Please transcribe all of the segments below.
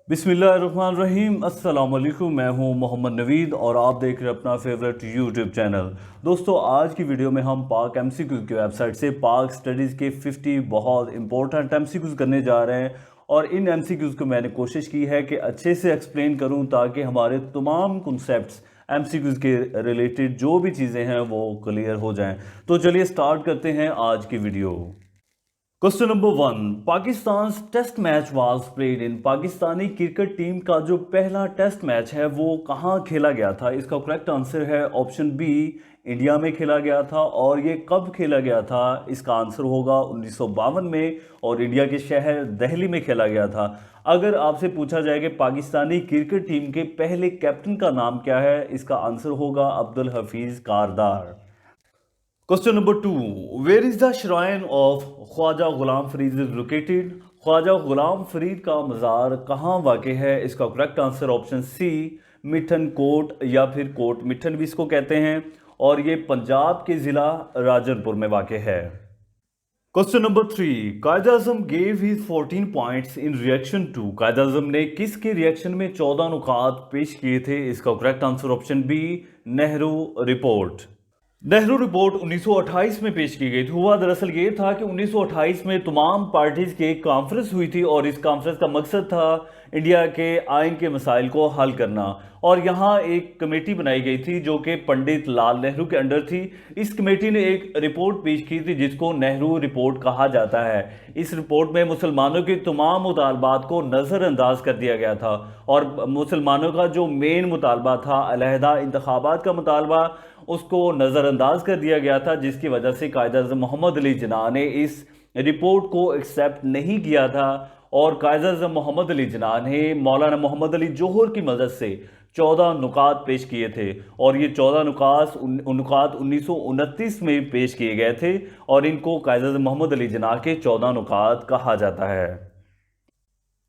बिस्मिल्लाहिर्रहमानिर्रहीम। अस्सलाम वालेकुम। मैं हूं मोहम्मद नवीद और आप देख रहे हैं अपना फेवरेट यूट्यूब चैनल। दोस्तों, आज की वीडियो में हम पाक एमसीक्यूज़ की वेबसाइट से पाक स्टडीज़ के 50 बहुत इंपॉर्टेंट एमसीक्यूज़ करने जा रहे हैं। और इन एमसीक्यूज़ को मैंने कोशिश की है कि अच्छे से एक्सप्लेन करूं ताकि हमारे तमाम कॉन्सेप्ट्स एमसीक्यूज़ के रिलेटेड जो भी चीज़ें हैं वो क्लियर हो जाएं। तो चलिए स्टार्ट करते हैं आज की video. Question number 1, Pakistan test match was played in. Pakistani cricket team का जो पहला टेस्ट मैच है वो कहाँ खेला गया था? इसका करेक्ट आंसर है ऑप्शन बी, इंडिया में खेला गया था। और ये कब खेला गया था? इसका आंसर होगा 1952 में, और इंडिया के शहर दिल्ली में खेला गया था। अगर आपसे पूछा जाए कि पाकिस्तानी क्रिकेट टीम के पहले कैप्टन का नाम क्या है, इसका आंसर होगा Abdul Hafeez Kardar. Question number 2, where is the shrine of Khwaja Ghulam Farid is located. Khwaja Ghulam Farid का मज़ार कहाँ वाक़ है? इसका correct answer option C, Mithan Kot, या फिर कोट मिठन भी इसको कहते हैं, और ये पंजाब के ज़िला राजनपुर में वाक़ है। Question number 3, Quaid Azam gave his 14 points in reaction to. Quaid Azam ने किसके रिएक्शन में 14 नुकात पेश किए थे? इसका correct answer option B, Nehru report. Nehru report 1928 में पेश की गई थी। हुआ दरअसल ये था कि 1928 में तमाम पार्टीज की एक कॉन्फ्रेंस हुई थी, और इस कॉन्फ्रेंस का मकसद था इंडिया के आइन के मसाइल को हल करना। और यहाँ एक कमेटी बनाई गई थी जो कि पंडित लाल नेहरू के अंडर थी। इस कमेटी ने एक रिपोर्ट पेश की थी जिसको नेहरू रिपोर्ट कहा जाता है। इस रिपोर्ट में मुसलमानों के तमाम मुतालबात को नज़रअंदाज कर दिया गया था, और मुसलमानों का जो मेन मुतालबा था अलहदा इंतखाबात का मुतालबा, उसको नज़रअंदाज कर दिया गया था, जिसकी वजह से कायद-ए-आज़म मोहम्मद अली जिन्ना ने इस रिपोर्ट को एक्सेप्ट नहीं किया था। और कायद-ए-आज़म मोहम्मद अली जिन्ना ने मौलाना मोहम्मद अली जौहर की मदद से 14 नुकात पेश किए थे, और ये 14 नुकात 1929 में पेश किए गए थे, और इनको कायद-ए-आज़म मोहम्मद अली जिन्ना के 14 नुकात कहा जाता है।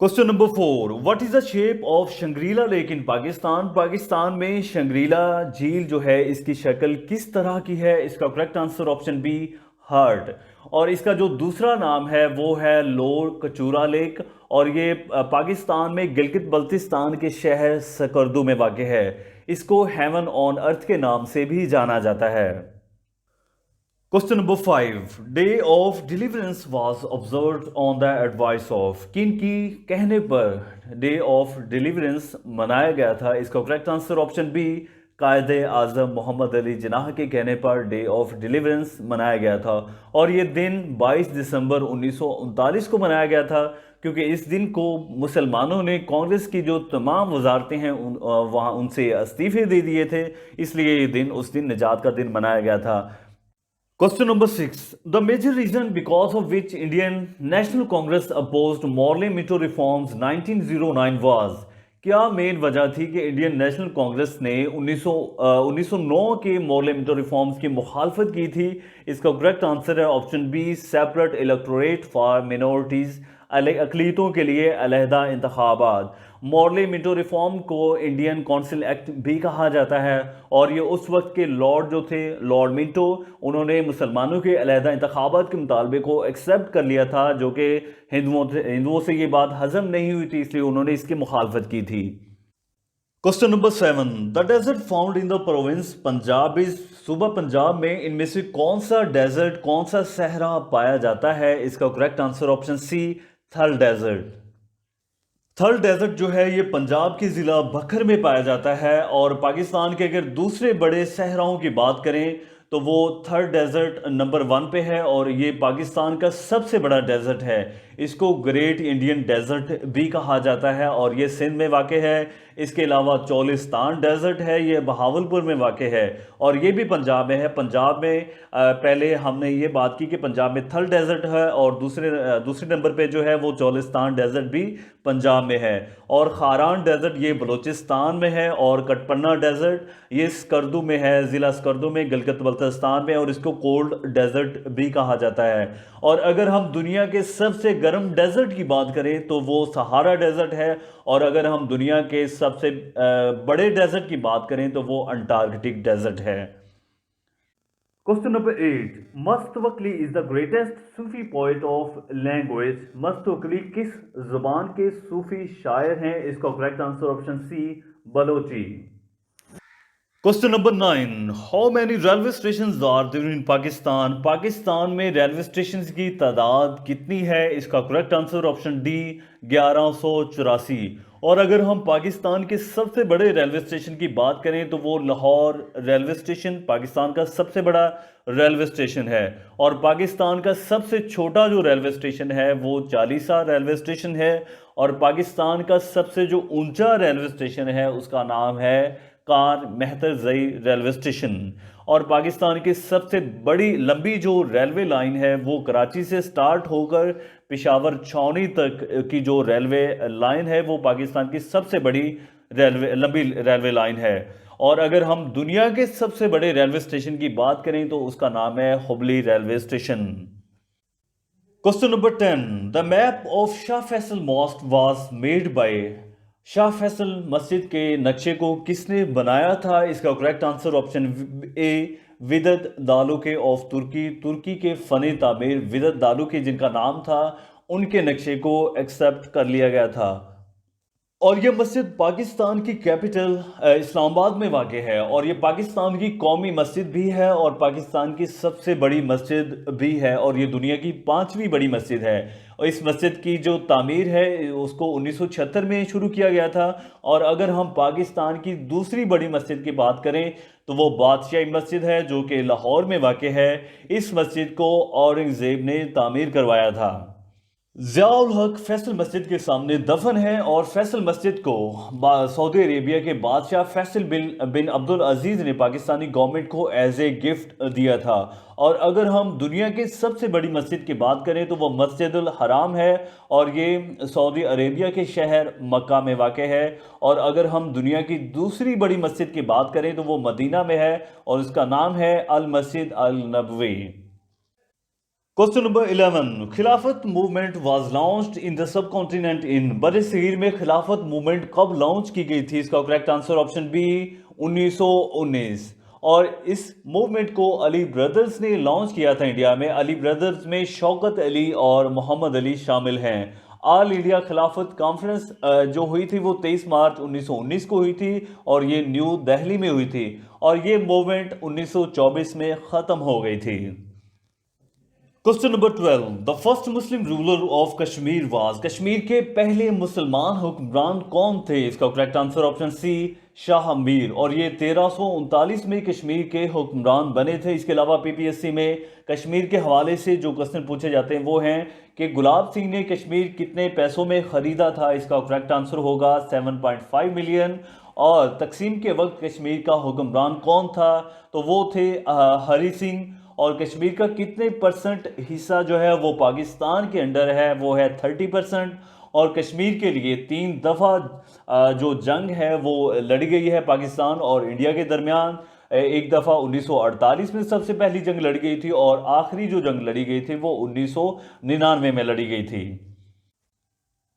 Question number 4, what is the shape of Shangrila lake in Pakistan. Pakistan में शंग्रीला झील जो है इसकी शक्ल किस तरह की है? इसका correct answer option B, heart. और इसका जो दूसरा नाम है वो है लोर कचूरा लेक, और ये पाकिस्तान में गिलगित बल्तिस्तान के शहर सकर्दू में वाक़ है। इसको हेवन ऑन अर्थ के नाम से भी जाना जाता है। Question number 5, day of deliverance was observed on the advice of. किन की कहने पर डे ऑफ डिलीवरेंस मनाया गया था? इसका करेक्ट आंसर ऑप्शन बी, कायद आज़म मोहम्मद अली जिन्ना के कहने पर डे ऑफ डिलीवरेंस मनाया गया था। और ये दिन 22 दिसंबर 1939 को मनाया गया था, क्योंकि इस दिन को मुसलमानों ने कांग्रेस की जो तमाम वजारतें हैं वहाँ उनसे इस्तीफे दे दिए थे, इसलिए ये दिन उस दिन निजात का दिन मनाया गया था। Question number 6, the major reason because of which Indian National Congress opposed Morley Minto reforms 1909 was। क्या मेन वजह थी कि इंडियन नेशनल कांग्रेस ने 1909 के मॉर्ले मिंटो रिफॉर्म्स की मुखालफत की थी? इसका करेक्ट आंसर है option B, separate electorate for minorities, अकलीतों के लिए अलहदा इंतखाबात। मॉर्ले मिंटो रिफॉर्म को इंडियन काउंसिल एक्ट भी कहा जाता है, और ये उस वक्त के लॉर्ड जो थे, लॉर्ड मिंटो, उन्होंने मुसलमानों के अलहदा इंतखाबात के मुतालबे को एक्सेप्ट कर लिया था, जो कि हिंदुओं से ये बात हजम नहीं हुई थी, इसलिए उन्होंने इसकी मुखालफत की थी। Question number 7, the desert found in the province Punjab is. सूबा पंजाब में इनमें से कौन सा डेजर्ट, कौन सा सहरा पाया जाता है? इसका करेक्ट आंसर ऑप्शन सी, थल डेजर्ट। थल डेजर्ट जो है ये पंजाब के ज़िला बखर में पाया जाता है, और पाकिस्तान के अगर दूसरे बड़े सहराओं की बात करें तो वो थर्ड डेजर्ट नंबर 1 पे है, और ये पाकिस्तान का सबसे बड़ा डेजर्ट है। इसको ग्रेट इंडियन डेजर्ट भी कहा जाता है, और ये सिंध में वाक़ है। इसके अलावा चोलिस्तान डेजर्ट है, ये बहावलपुर में वाक़ है, और ये भी पंजाब में है। पंजाब में पहले हमने ये बात की कि पंजाब में थल डेजर्ट है, और दूसरे नंबर पे जो है वो चोलिस्तान डेजर्ट भी पंजाब में है। और खारान डेजर्ट ये बलूचिस्तान में है, और कटपन्ना डेजर्ट ये स्कर्दू में है, ज़िला स्कर्दू में गिलगित बल्तिस्तान में, और इसको कोल्ड डेजर्ट भी कहा जाता है। और अगर हम दुनिया के सबसे गर्म डेजर्ट की बात करें तो वो सहारा डेजर्ट है, और अगर हम दुनिया के सबसे बड़े डेजर्ट की बात करें तो वो अंटार्कटिक डेजर्ट है। Question number 8, Mast Tawakali is the greatest Sufi poet of language. Mast Tawakali किस जुबान के सूफी शायर हैं? इसका correct answer option C, Balochi. Question number 9, how many railway station are there in Pakistan? Pakistan में रेलवे स्टेशन की तादाद कितनी है? इसका करेक्ट आंसर ऑप्शन डी, 1184। और अगर हम पाकिस्तान के सबसे बड़े रेलवे स्टेशन की बात करें तो वो लाहौर रेलवे स्टेशन पाकिस्तान का सबसे बड़ा रेलवे स्टेशन है। और पाकिस्तान का सबसे छोटा जो रेलवे स्टेशन है वो चालीसा रेलवे स्टेशन है। और पाकिस्तान का सबसे जो ऊंचा रेलवे स्टेशन है उसका नाम है कार मेहतर जई रेलवे स्टेशन। और पाकिस्तान की सबसे बड़ी लंबी जो रेलवे लाइन है वो कराची से स्टार्ट होकर पेशावर छावनी तक की जो रेलवे लाइन है वो पाकिस्तान की सबसे बड़ी लंबी रेलवे लाइन है। और अगर हम दुनिया के सबसे बड़े रेलवे स्टेशन की बात करें तो उसका नाम है Hubli railway station. Question number 10, the map of Shah Faisal mosque was made by. Shah Faisal मस्जिद के नक्शे को किसने बनाया था? इसका correct answer option A, Vedat Dalokay of Turkey. तुर्की के फने तामीर विदत दालुके जिनका नाम था उनके नक्शे को एक्सेप्ट कर लिया गया था। और ये मस्जिद पाकिस्तान की कैपिटल इस्लामाबाद में वाक़ है। और ये पाकिस्तान की कौमी मस्जिद भी है और पाकिस्तान की सबसे बड़ी मस्जिद भी है। और ये दुनिया की 5वीं बड़ी मस्जिद है। और इस मस्जिद की जो तामीर है उसको 1976 में शुरू किया गया था। और अगर हम पाकिस्तान की दूसरी बड़ी मस्जिद की बात करें तो वो बादशाही मस्जिद है जो कि लाहौर में वाक़ है। इस मस्जिद को औरंगज़ेब ने तामीर करवाया था। ज़ियाउल हक फैसल मस्जिद के सामने दफन है। और फैसल मस्जिद को सऊदी अरेबिया के बादशाह फैसल बिन अब्दुल अजीज़ ने पाकिस्तानी गवर्नमेंट को एज ए गिफ्ट दिया था। और अगर हम दुनिया के सबसे बड़ी मस्जिद की बात करें तो वो मस्जिदुल हराम है और ये सऊदी अरेबिया के शहर मक्का में वाक़ है। और अगर हम दुनिया की दूसरी बड़ी मस्जिद की बात करें तो वो मदीना में है और उसका नाम है अल मस्जिद अल नबवी। Question number 11, Khilafat movement was launched in the subcontinent in. बर सगीर में खिलाफत मूवमेंट कब लॉन्च की गई थी? इसका करेक्ट आंसर ऑप्शन बी, 1919। और इस मूवमेंट को अली ब्रदर्स ने लॉन्च किया था इंडिया में। अली ब्रदर्स में शौकत अली और मोहम्मद अली शामिल हैं। ऑल इंडिया खिलाफत कॉन्फ्रेंस जो हुई थी वो 23 मार्च 1919 को हुई थी और ये न्यू दिल्ली में हुई थी। और ये मूवमेंट 1924 में ख़त्म हो गई थी। Question number 12, the first Muslim ruler of Kashmir was. Kashmir के पहले मुसलमान हुक्मरान कौन थे? इसका correct answer option C, Shah Mir. और ये 1339 में कश्मीर के हुक्मरान बने थे। इसके अलावा पीपीएससी में कश्मीर के हवाले से जो क्वेश्चन पूछे जाते हैं वो हैं कि गुलाब सिंह ने कश्मीर कितने पैसों में ख़रीदा था? इसका करेक्ट आंसर होगा 7.5 मिलियन। और तकसीम के वक्त कश्मीर का हुक्मरान कौन था? तो वो थे हरी सिंह। और कश्मीर का कितने परसेंट हिस्सा जो है वो पाकिस्तान के अंडर है? वो है 30%। और कश्मीर के लिए 3 दफ़ा जो जंग है वो लड़ी गई है पाकिस्तान और इंडिया के दरमियान। एक दफ़ा 1948 में सबसे पहली जंग लड़ी गई थी और आखिरी जो जंग लड़ी गई थी वो 1999 में लड़ी गई थी।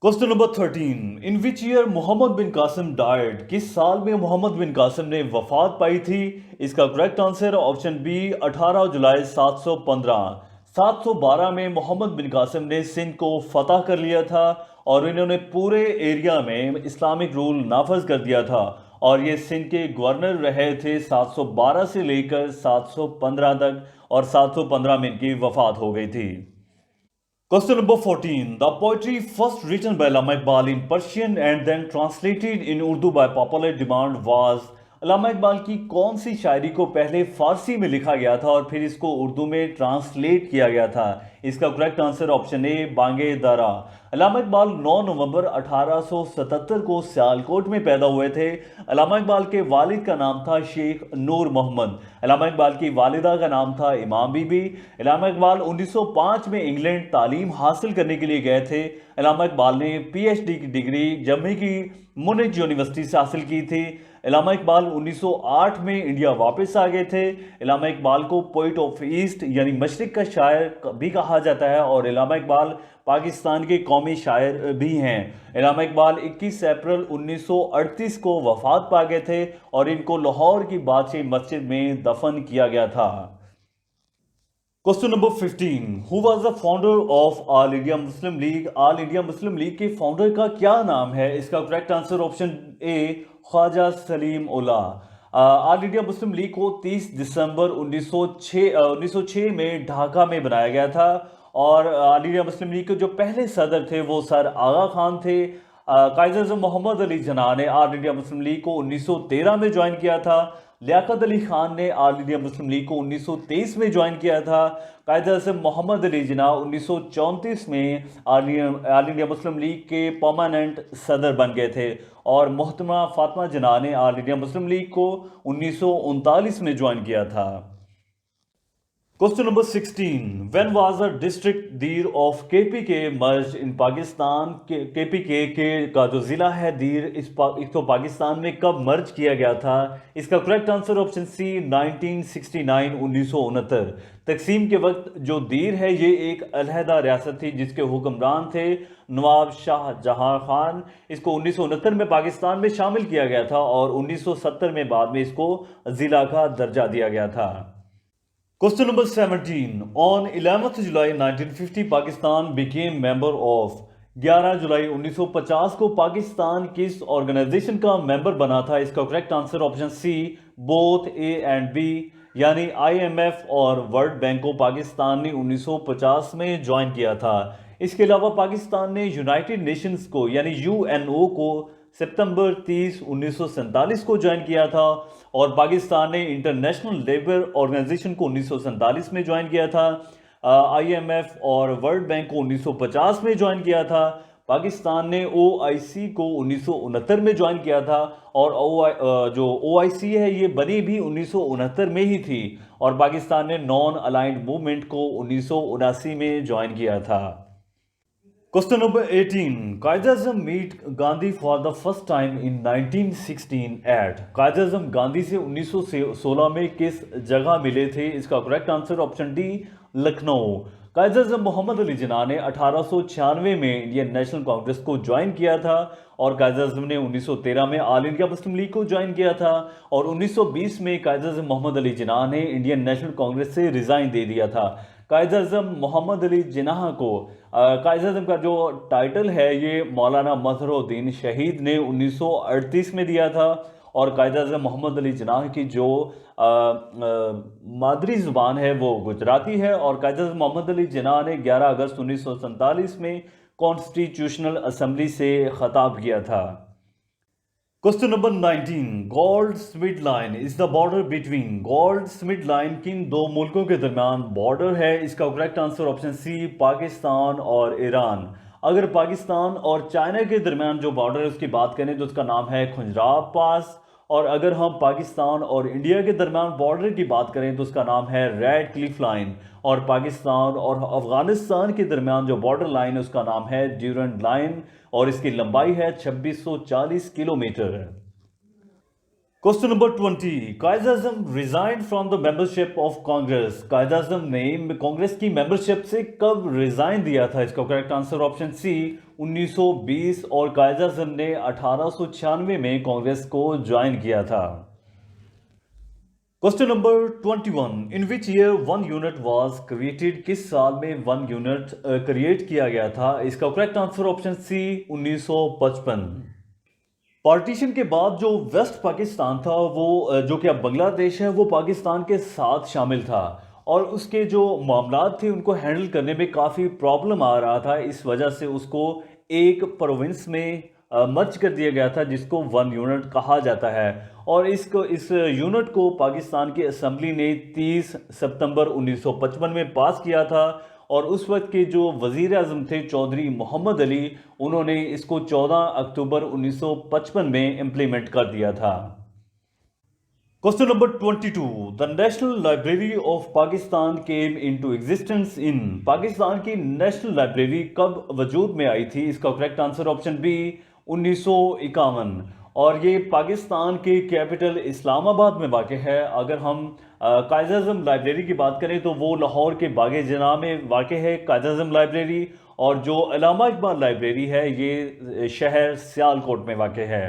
Question number 13, in which year Mohammad bin Qasim died. किस साल में मोहम्मद बिन कासिम ने वफात पाई थी? इसका करेक्ट आंसर ऑप्शन बी, 18 जुलाई 715। 712 में मोहम्मद बिन कासिम ने सिंध को फतह कर लिया था और इन्होंने पूरे एरिया में इस्लामिक रूल नाफज कर दिया था। और ये सिंध के गवर्नर रहे थे 712 से लेकर 715 तक और 715 में इनकी वफात हो गई थी। Question number 14. The poetry first written by Allama Iqbal in Persian and then translated in Urdu by popular demand was। अल्लामा इकबाल की कौन सी शायरी को पहले फारसी में लिखा गया था और फिर इसको उर्दू में ट्रांसलेट किया गया था? इसका करेक्ट आंसर ऑप्शन ए, बांगे दरा। अल्लामा इकबाल 9 नवंबर 1877 को सियालकोट में पैदा हुए थे। अल्लामा इकबाल के वालिद का नाम था शेख नूर मोहम्मद। अल्लामा इकबाल की वालिदा का नाम था इमाम बीबी। अल्लामा इकबाल 1905 में इंग्लैंड तालीम हासिल करने के लिए गए थे। अल्लामा इकबाल ने पीएचडी की डिग्री जर्मनी की मुनिच यूनिवर्सिटी से हासिल की थी। अल्लामा इकबाल 1908 में इंडिया वापस आ गए थे। अल्लामा इकबाल को पोइट ऑफ ईस्ट यानी मशरिक का शायर भी कहा जाता है और अल्लामा इकबाल पाकिस्तान के कौमी शायर भी हैं। अल्लामा इकबाल 21 अप्रैल 1938 को वफात पा गए थे और इनको लाहौर की बादशाही मस्जिद में दफन किया गया था। Question number 15, who was the founder of All India Muslim League? All India Muslim League के फाउंडर का क्या नाम है? इसका correct answer option A, Khwaja Salimullah. All India Muslim League को 30 दिसंबर 1906 में ढाका में बनाया गया था। और ऑल इंडिया मुस्लिम लीग के जो पहले सदर थे वो सर आगा खान थे। कायद-ए-आज़म मोहम्मद अली जिन्ना ने ऑल इंडिया मुस्लिम लीग को 1913 में ज्वाइन किया था। लियाकत अली खान ने ऑल इंडिया मुस्लिम लीग को 1923 में ज्वाइन किया था। कायद-ए-आज़म मोहम्मद अली जिन्ना 1934 में ऑल इंडिया मुस्लिम लीग के परमानेंट सदर बन गए थे। और मोहतरमा फातिमा जिन्ना ने ऑल इंडिया मुस्लिम लीग को 1939 में ज्वाइन किया था। Question number 16, when was the district Dir of KPK merge in Pakistan? KPK के का जो ज़िला है दीर इसको पाकिस्तान में कब मर्ज किया गया था? इसका करेक्ट आंसर ऑप्शन सी, 1969, 1969। तकसीम के वक्त जो दीर है ये एक अलहदा रियासत थी जिसके हुक्मरान थे नवाब शाह जहां खान। इसको 1969 में पाकिस्तान में शामिल किया गया था और 1970 में बाद में इसको ज़िला का दर्जा दिया गया था। Question number 17, on 11 July 1950 Pakistan became member of. 11 जुलाई 1950 को पाकिस्तान किस ऑर्गेनाइजेशन का मेंबर बना था? इसका correct answer option C, both A and B, यानी आईएमएफ और वर्ल्ड बैंक को पाकिस्तान ने 1950 में ज्वाइन किया था। इसके अलावा पाकिस्तान ने यूनाइटेड नेशंस को यानी यूएनओ को सितंबर 30, 1947 को ज्वाइन किया था। और पाकिस्तान ने इंटरनेशनल लेबर ऑर्गेनाइजेशन को 1947 में ज्वाइन किया था। आईएमएफ और वर्ल्ड बैंक को 1950 में ज्वाइन किया था। पाकिस्तान ने ओआईसी को 1969 में ज्वाइन किया था। और जो ओआईसी है ये बनी भी 1969 में ही थी। और पाकिस्तान ने नॉन अलाइंड मूवमेंट को 1979 में ज्वाइन किया था। Question number 18, Quaid-e-Azam meet Gandhi for the first time in 1916 at. Quaid-e-Azam Gandhi से 1916 में किस जगह मिले थे? इसका correct answer option D, Lucknow. Quaid-e-Azam Mohammad Ali Jinnah ने 1896 में इंडियन नेशनल कांग्रेस को ज्वाइन किया था। और कायद-ए-आज़म ने 1913 में ऑल इंडिया मुस्लिम लीग को ज्वाइन किया था। और 1920 में कायद-ए-आज़म मोहम्मद अली जिन्ना ने इंडियन नेशनल कांग्रेस से रिज़ाइन दे दिया था। कायद-ए-आज़म मोहम्मद अली जिन्ना को कायद-ए-आज़म का जो टाइटल है ये मौलाना मज़हरुद्दीन शहीद ने 1938 में दिया था। और कायद-ए-आज़म मोहम्मद अली जिन्ना की जो मादरी ज़ुबान है वो गुजराती है। और कायद-ए-आज़म मोहम्मद अली जिन्ना ने 11 अगस्त 1947 में कॉन्स्टिट्यूशनल असम्बली से खिताब किया था। Question number 19, Goldsmith line is the border between. Goldsmith line किन दो मुल्कों के दरमियान बॉर्डर है? इसका correct answer option C, Pakistan और ईरान। अगर पाकिस्तान और चाइना के दरमियान जो बॉर्डर है उसकी बात करें तो उसका नाम है खुंजराब पास। और अगर हम पाकिस्तान और इंडिया के दरमियान बॉर्डर की बात करें तो उसका नाम है रेड क्लिफ लाइन। और पाकिस्तान और अफगानिस्तान के दरमियान जो बॉर्डर लाइन है उसका नाम है ड्यूरेंट लाइन। और इसकी लंबाई है 2640 kilometre. Question number 20, Quaid-e-Azam resign from the membership of Congress. Quaid-e-Azam ने कांग्रेस की मेंबरशिप से कब रिजाइन दिया था? इसका करेक्ट आंसर ऑप्शन सी, 1920। और कायद-ए-आज़म ने 1896 में कांग्रेस को ज्वाइन किया था। Question number 21, in which year 1 unit was created? किस साल में 1 यूनिट क्रिएट किया गया था? इसका correct answer option C, 1955। Partition के बाद जो वेस्ट पाकिस्तान था वो जो कि अब बांग्लादेश है वो पाकिस्तान के साथ शामिल था। और उसके जो मामलात थे उनको हैंडल करने में काफ़ी प्रॉब्लम आ रहा था। इस वजह से उसको एक प्रोविंस में मर्ज कर दिया गया था जिसको 1 यूनिट कहा जाता है। और इस यूनिट को पाकिस्तान की असम्बली ने 30 सितंबर 1955 में पास किया था। और उस वक्त के जो वज़ीर आज़म थे चौधरी मोहम्मद अली, उन्होंने इसको 14 अक्टूबर 1955 में इम्प्लीमेंट कर दिया था। Question number 22, the national library of Pakistan came into existence in. Pakistan की नेशनल लाइब्रेरी कब वजूद में आई थी? इसका करेक्ट आंसर ऑप्शन बी, 1951। और ये पाकिस्तान के कैपिटल इस्लामाबाद में वाक़ है। अगर हम कायद-ए-आज़म लाइब्रेरी की बात करें तो वो लाहौर के बागे जना में वाक़ है कायद-ए-आज़म लाइब्रेरी। और जो अल्लामा इकबाल लाइब्रेरी है ये शहर सियालकोट में वाक़ है।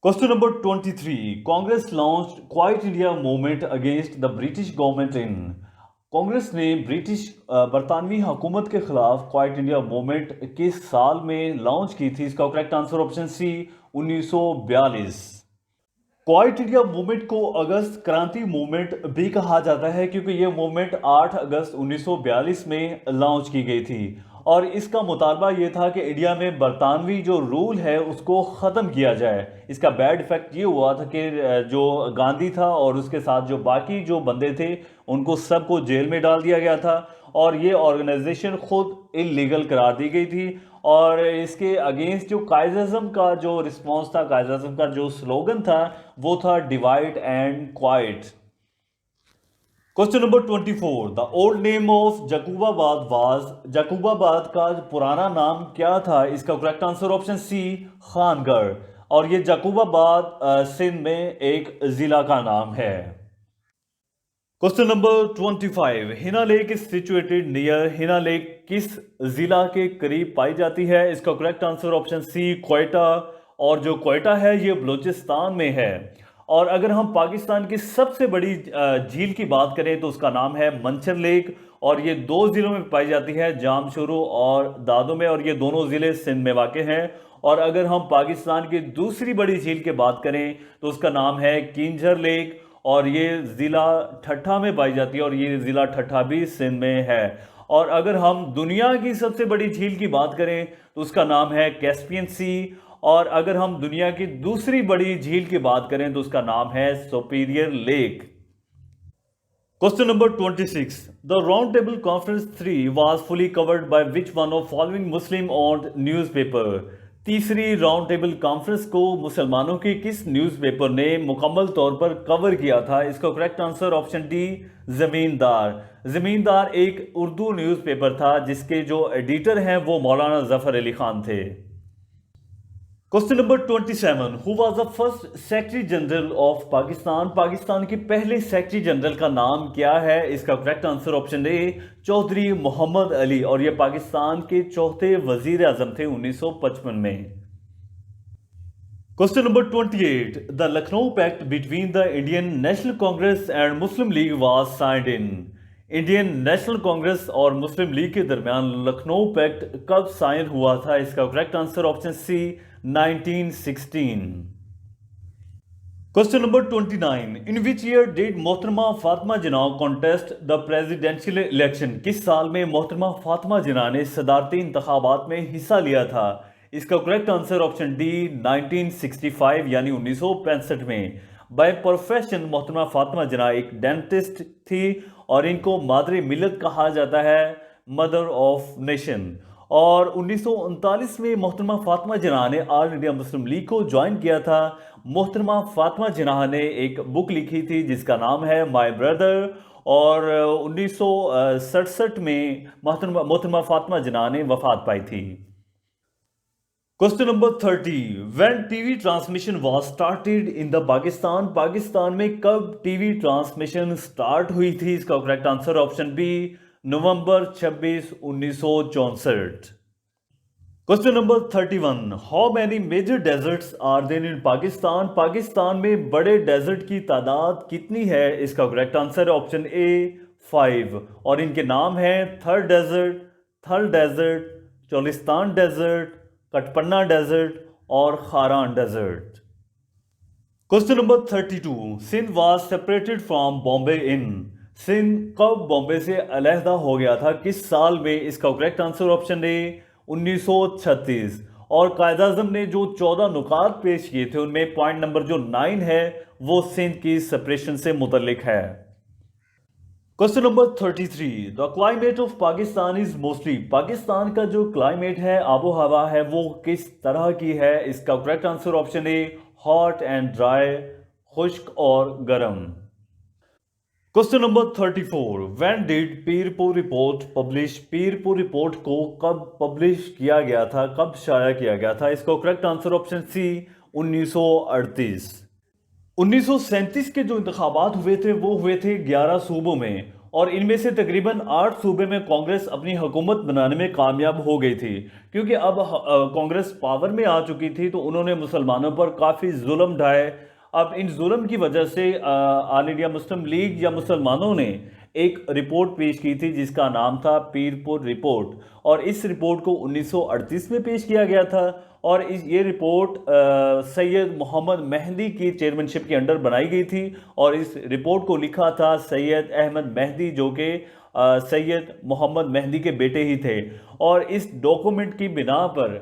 Question number 23, Congress launched quite India movement against the British government in. Congress ने बरतानवी हुकूमत के खिलाफ क्वाइट इंडिया मूवमेंट किस साल में लॉन्च की थी? इसका correct answer option C 1942। Quit India Movement को अगस्त क्रांति मूवमेंट भी कहा जाता है क्योंकि यह मूवमेंट 8 अगस्त 1942 में लॉन्च की गई थी और इसका मुतालबा यह था कि इंडिया में बरतानवी जो रूल है उसको ख़त्म किया जाए। इसका बैड इफेक्ट ये हुआ था कि जो गांधी था और उसके साथ जो बाकी जो बंदे थे उनको सबको जेल में डाल दिया गया था और ये ऑर्गेनाइजेशन खुद इलीगल करार दी गई थी। और इसके अगेंस्ट जो कायद-ए-आज़म का जो रिस्पॉन्स था, कायद-ए-आज़म का जो स्लोगन था वो था divide and quit. Question number 24, the old name of Jacobabad was, Jacobabad का पुराना नाम क्या था? इसका correct answer option C Khangarh, और ये जकूबाबाद सिंध में एक जिला का नाम है। Question number 25, Hanna lake is situated near, Hanna lake किस जिला के करीब पाई जाती है? इसका correct answer option C Quetta, और जो क्वेटा है ये बलूचिस्तान में है। और अगर हम पाकिस्तान की सबसे बड़ी झील की बात करें तो उसका नाम है मंचर लेक, और ये 2 जिलों में पाई जाती है, जामशोरो और दादो में, और ये दोनों ज़िले सिंध में वाक़ हैं। और अगर हम पाकिस्तान की दूसरी बड़ी झील की बात करें तो उसका नाम है किंजर लेक, और ये ज़िला ठट्ठा में पाई जाती है, और ये ज़िला ठट्ठा भी सिंध में है। और अगर हम दुनिया की सबसे बड़ी झील की बात करें तो उसका नाम है कैस्पियन सी, और अगर हम दुनिया की दूसरी बड़ी झील की बात करें तो उसका नाम है superior lake. Question number 26, the round table conference 3 was fully covered by which one of following Muslim owned newspaper? तीसरी राउंड टेबल कॉन्फ्रेंस को मुसलमानों के किस न्यूज़पेपर ने मुकम्मल तौर पर कवर किया था? इसका करेक्ट आंसर ऑप्शन डी ज़मींदार। ज़मींदार एक उर्दू न्यूज़पेपर था जिसके जो एडिटर हैं वो मौलाना ज़फ़र अली खान थे। Question number 27, who was the first secretary general of Pakistan? Pakistan के पहले सेक्रेटरी जनरल का नाम क्या है? इसका correct answer option A Chaudhry Mohammad Ali, और ये पाकिस्तान के चौथे वजीर आजम थे 1955 में। Question number 28, the Lucknow pact between the Indian National Congress and Muslim League was signed in, Indian National Congress और मुस्लिम लीग के दरमियान लखनऊ पैक्ट कब साइन हुआ था? इसका correct answer option C 1916। Question number 29, in which year did Mohtarma Fatima Jinnah contest the presidential election? किस साल में मोहतरमा फातिमा जिन्ना ने सदारती इंतखाबात में हिस्सा लिया था? इसका करेक्ट आंसर ऑप्शन डी 1965 यानी 1965 में। बाय प्रोफेशन मोहतरमा फातिमा जिन्ना एक डेंटिस्ट थी और इनको मादरे मिलत कहा जाता है, मदर ऑफ नेशन। और 1939 में मोहतरमा फातिमा जिन्ना ने ऑल इंडिया मुस्लिम लीग को ज्वाइन किया था। मोहतरमा फातिमा जिन्ना ने एक बुक लिखी थी जिसका नाम है माय ब्रदर, और 1967 में मोहतरमा फातिमा जिन्ना ने वफात पाई थी। Question number 30, when TV transmission was started in the Pakistan? Pakistan में कब टीवी ट्रांसमिशन स्टार्ट हुई थी? इसका correct answer option B November 26, 1964। Question number 31, how many major deserts are there in Pakistan? Pakistan में बड़े डेजर्ट की तादाद कितनी है? इसका करेक्ट आंसर ऑप्शन ए 5, और इनके नाम हैं Thar desert, Thal desert, Cholistan desert, Katpanna desert और Kharan desert. Question number 32, Sindh was separated from Bombay in, Sindh कब बॉम्बे से अलहदा हो गया था? किस साल में? इसका करेक्ट आंसर ऑप्शन ए 1936। और कायद-ए-आज़म ने जो 14 नुकात पेश किए थे उनमें पॉइंट नंबर जो 9 है वो सिंध की सेपरेशन से मुतल्लिक है। Question number 33, the climate of Pakistan is mostly, Pakistan का जो क्लाइमेट है, आबो हवा है, वो किस तरह की है? इसका correct answer option A hot and dry, खुश्क और गर्म। Question number 34, when did Pirpur report publish? Pirpur report को कब पब्लिश किया गया था, कब शाया किया गया था? इसका करेक्ट आंसर ऑप्शन सी 1938। 1937 के जो इंतखाबात हुए थे वो हुए थे 11 सूबों में, और इनमें से तकरीबन 8 सूबे में कांग्रेस अपनी हुकूमत बनाने में कामयाब हो गई थी। क्योंकि अब कांग्रेस पावर में आ चुकी थी तो उन्होंने मुसलमानों पर काफ़ी जुल्म ढाए। अब इन जुल्म की वजह से ऑल इंडिया मुस्लिम लीग या मुसलमानों ने एक रिपोर्ट पेश की थी जिसका नाम था पीरपुर रिपोर्ट, और इस रिपोर्ट को 1938 में पेश किया गया था। और ये रिपोर्ट सैयद मोहम्मद मेहदी की चेयरमैनशिप के अंडर बनाई गई थी, और इस रिपोर्ट को लिखा था सैयद अहमद मेहदी, जो कि सैयद मोहम्मद मेहदी के बेटे ही थे। और इस डॉक्यूमेंट की बिना पर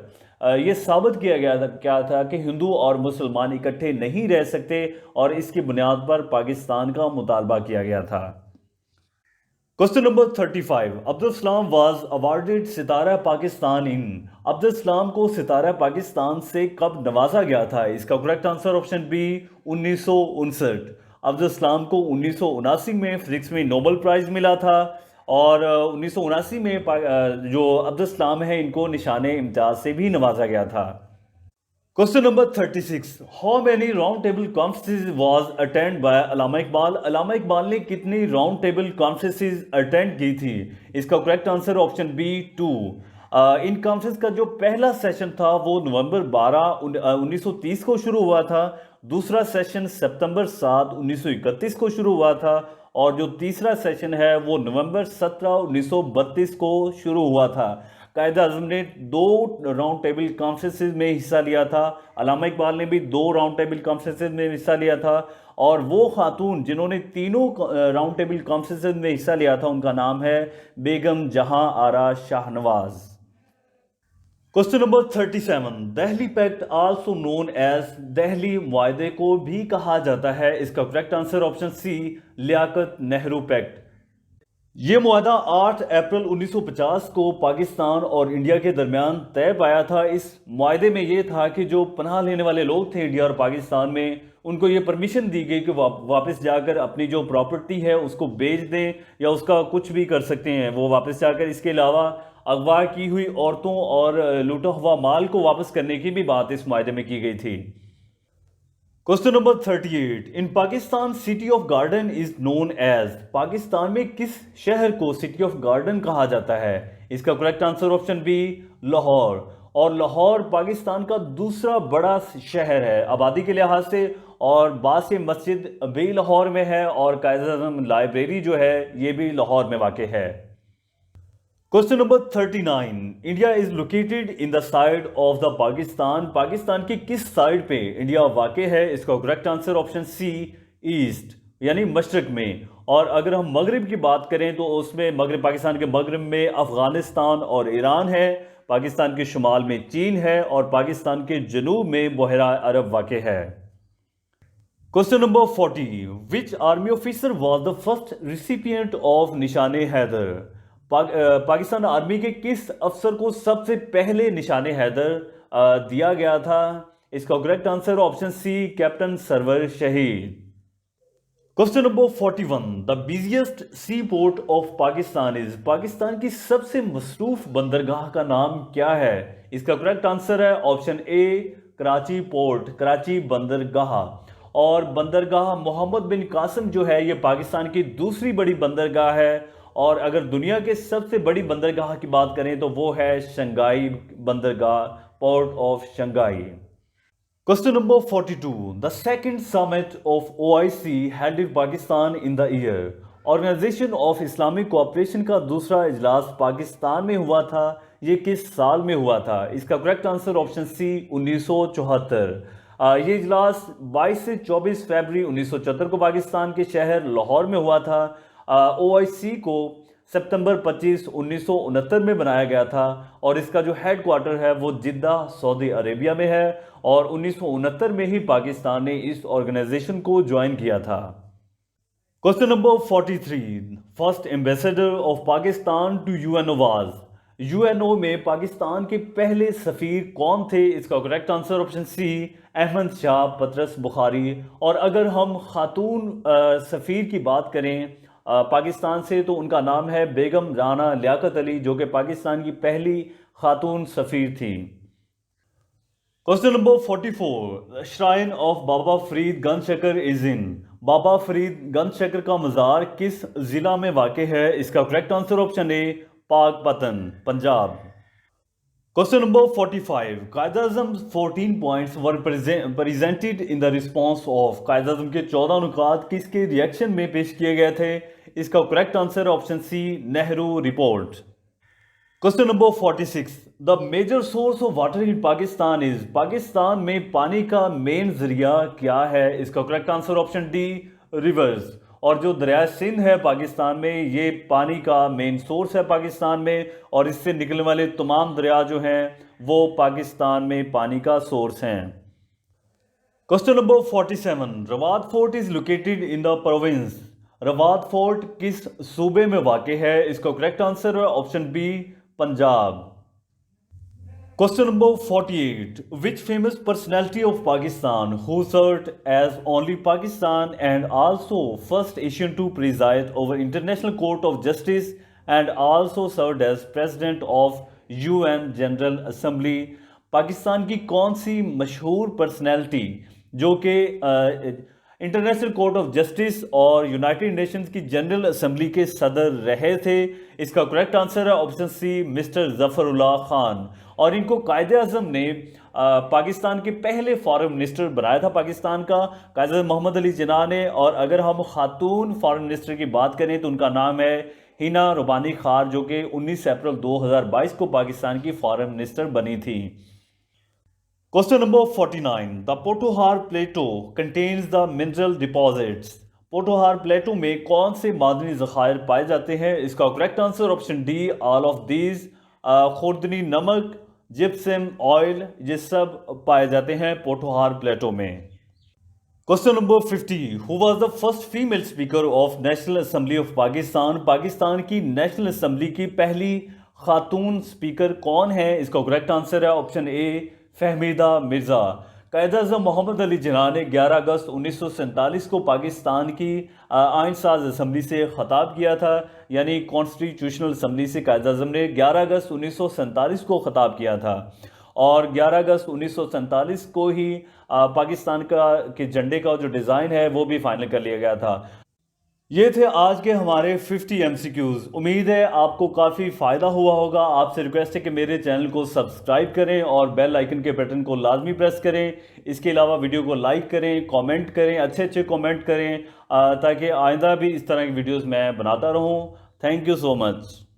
ये साबित किया गया था क्या था कि हिंदू और मुसलमान इकट्ठे नहीं रह सकते, और इसकी बुनियाद पर पाकिस्तान का मुतालबा किया गया था। Question number 35, Abdul Salam was awarded सितारा पाकिस्तान इन। अब्दुल सलाम को सितारा पाकिस्तान से कब नवाजा गया था? इसका correct answer option B 1959। Abdul Salam को 1979 में फिजिक्स में नोबेल प्राइज मिला था, और 1979 में जो अब्दुल सलाम है इनको निशाने इम्तियाज से भी नवाजा गया था। Question number 36, how many round table conferences was attend by Allama Iqbal. Allama Iqbal ने कितनी राउंड टेबल कॉन्फ्रेंसेस अटेंड की थी? इसका करेक्ट आंसर ऑप्शन बी 2। इन कॉन्फ्रेंस का जो पहला सेशन था वो नवंबर 12 1930 को शुरू हुआ था, दूसरा सेशन सितंबर 7 1931 को शुरू हुआ था, और जो तीसरा सेशन है वो नवंबर 17 1932 को शुरू हुआ था। कायद आजम ने 2 राउंड टेबल कॉन्फ्रेंसेस में हिस्सा लिया था, अल्लामा इकबाल ने भी 2 राउंड टेबल कॉन्फ्रेंसेस में हिस्सा लिया था, और वो खातून जिन्होंने तीनों राउंड टेबल कॉन्फ्रेंसेस में हिस्सा लिया था उनका नाम है Begum Jahan Ara Shahnawaz. Question number 37, Delhi pact also known as Delhi मुआहदे को भी कहा जाता है। इसका correct answer option C Liaquat Nehru pact. ये मुआहदा 8 अप्रैल 1950 को पाकिस्तान और इंडिया के दरमियान तय पाया था। इस मुआहदे में ये था कि जो पनाह लेने वाले लोग थे इंडिया और पाकिस्तान में, उनको ये परमिशन दी गई कि वापस जाकर अपनी जो प्रॉपर्टी है उसको बेच दें या उसका कुछ भी कर सकते हैं वो वापस जाकर। इसके अलावा अगवा की हुई औरतों और लूटा हुआ माल को वापस करने की भी बात इस मुआहदे में की गई थी। Question number 38, in Pakistan city of garden is known as. Pakistan में किस शहर को सिटी ऑफ गार्डन कहा जाता है? इसका correct answer option B Lahore. और लाहौर पाकिस्तान का दूसरा बड़ा शहर है आबादी के लिहाज से, और बासे मस्जिद भी लाहौर में है, और कायद-ए-आज़म लाइब्रेरी जो है ये भी लाहौर में वाक़ है। Question number 39, India is located in the side of the Pakistan. Pakistan की किस साइड पे इंडिया वाक़ है? इसका correct answer option C east, यानी मशरक में। और अगर हम मगरिब की बात करें तो उसमें मगरिब, पाकिस्तान के मगरिब में अफगानिस्तान और ईरान है, पाकिस्तान के शुमाल में चीन है, और पाकिस्तान के जनूब में बहरा अरब वाक़ है। Question number 40, which army officer was the first recipient of निशाने हैदर। पाकिस्तान आर्मी के किस अफसर को सबसे पहले निशाने हैदर दिया गया था? इसका correct answer option C captain Sarwar Shaheed. Question number 41, the busiest sea port of Pakistan is. Pakistan की सबसे मसरूफ बंदरगाह का नाम क्या है? इसका करेक्ट आंसर है option A Karachi port, Karachi बंदरगाह। और बंदरगाह मोहम्मद बिन कासिम जो है ये पाकिस्तान की दूसरी बड़ी बंदरगाह है, और अगर दुनिया के सबसे बड़ी बंदरगाह की बात करें तो वो है शंघाई बंदरगाह, port of Shanghai. Question number 42, the second summit of OIC held in Pakistan in the year. Organisation of Islamic Cooperation का दूसरा इजलास पाकिस्तान में हुआ था, ये किस साल में हुआ था? इसका करेक्ट आंसर ऑप्शन सी 1974। ये इजलास 22 से 24 फरवरी 1974 को पाकिस्तान के शहर लाहौर में हुआ था। OIC को सितंबर 25 1969 में बनाया गया था, और इसका जो हेड क्वार्टर है वो जिद्दा सऊदी अरेबिया में है, और 1969 में ही पाकिस्तान ने इस ऑर्गेनाइजेशन को ज्वाइन किया था। Question number 43, first ambassador of Pakistan to UNO was. UNO में पाकिस्तान के पहले सफ़ीर कौन थे? इसका correct answer option C Ahmed Shah Patras Bukhari. और अगर हम खातून सफ़ीर की बात करें पाकिस्तान से तो उनका नाम है बेगम राना लियाकत अली, जो कि पाकिस्तान की पहली खातून सफ़ीर थी। Question number 44, shrine of Baba Farid Ganj Shakar is in. Baba Farid Ganj Shakar का मज़ार किस ज़िला में वाक़ है? इसका correct answer option A Pakpattan, Punjab. Question number 45, Quaid-e-Azam 14 points were presented in the response of. Quaid-e-Azam के 14 नुकात किसके रिएक्शन में पेश किए गए थे? इसका करेक्ट आंसर है option C, Nehru report. Question number 46, the major source of water in Pakistan is, Pakistan में पानी का मेन जरिया क्या है? इसका correct answer option D, rivers. और जो दरिया सिंध है पाकिस्तान में, ये पानी का मेन सोर्स है पाकिस्तान में, और इससे निकलने वाले तमाम दरिया जो हैं वो पाकिस्तान में पानी का सोर्स हैं। Question number 47, Rawat fort is located in the province, Rawat fort किस सूबे में वाक़ है? इसका करेक्ट आंसर है option B, Punjab. Question number 48, which famous personality of Pakistan who served as only Pakistan and also first Asian to preside over international court of justice and also served as president of UN general assembly, Pakistan की कौन सी मशहूर personality जो कि international court of justice और United Nations की general assembly के सदर रहे थे? इसका करेक्ट आंसर है option C, mister Zafarullah Khan. और इनको कायदे आज़म ने पाकिस्तान के पहले फॉरेन मिनिस्टर बनाया था पाकिस्तान का, कायदे आज़म मोहम्मद अली जिन्ना ने। और अगर हम खातून फॉरेन मिनिस्टर की बात करें तो उनका नाम है हिना रुबानी खार, जो कि 19 अप्रैल 2022 को पाकिस्तान की फॉरेन मिनिस्टर बनी थी। Question number 49, the Potohar plateau contains the mineral deposits, Potohar plateau में कौन से मादनी ज़खायर पाए जाते हैं? इसका correct answer option D, all of these. खुर्दनी नमक, जिप्सम, ऑयल, ये सब पाए जाते हैं पोटोहार प्लेटो में। Question number 50, who was the first female speaker of national assembly of Pakistan, Pakistan की नेशनल असेंबली की पहली खातून स्पीकर कौन है? इसका करेक्ट आंसर है ऑप्शन ए, फहमीदा मिर्ज़ा। कायद-ए-आज़म मोहम्मद अली जिन्ना ने 11 अगस्त 1947 को पाकिस्तान की आइन साज असम्बली से ख़ताब किया था, यानी कॉन्स्टिट्यूशनल असम्बली से कायद-ए-आज़म ने 11 अगस्त 1947 को ख़ताब किया था। और 11 अगस्त 1947 को ही पाकिस्तान के झंडे का जो डिज़ाइन है वो भी फाइनल कर लिया गया था। ये थे आज के हमारे 50 MCQs। उम्मीद है आपको काफ़ी फ़ायदा हुआ होगा। आपसे रिक्वेस्ट है कि मेरे चैनल को सब्सक्राइब करें और बेल आइकन के बटन को लाजमी प्रेस करें। इसके अलावा वीडियो को लाइक करें, कमेंट करें, अच्छे अच्छे कमेंट करें, ताकि आइंदा भी इस तरह की वीडियोस मैं बनाता रहूं। Thank you so much.